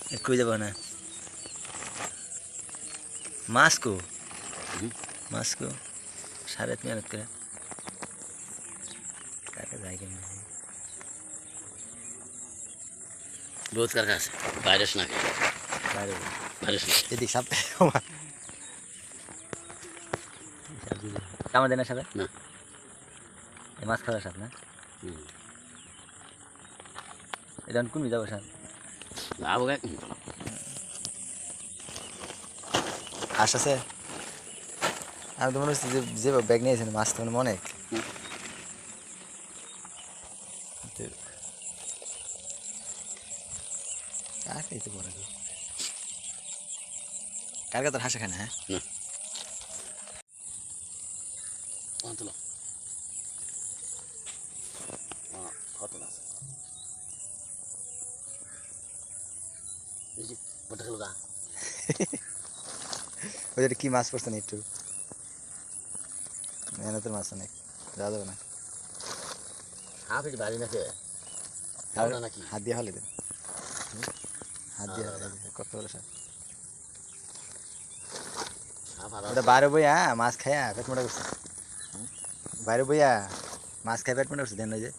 কই যাব না মাস্কো মাস্কো সাড়ে মেহনত করে কাকে যায় কেন বহুত কার কাছে ভাইরাস না বাইরে ভাইরাস না এদিক সাপ কামা দেনা সাথে না এই মাছ খাওয়ার সাথে না এটা কোন যাবো সাথ আবো গায় হাঁস আছে আমি তো মনে হচ্ছে যে ব্যাগ নিয়েছেন মাছ তো মনে অনেক কাকে তো বড় কার কাছে হাঁস খায় না হ্যাঁ না অন্তলো কত না এই যে বড় হলো গা ওই যে কি মাছ পড়ছে না একটু মেহনতের মাছ অনেক যাওয়া যাবে না হাফ এটি বাড়ি নাকি নাকি হাত দিয়ে হলে দেন হাত দিয়ে কত বড় সাপ ওটা বাইরে বইয়া মাছ খায়া পেট মোটা করছে বাইরে বইয়া মাছ খায় পেট মোটা করছে দেন ওই যে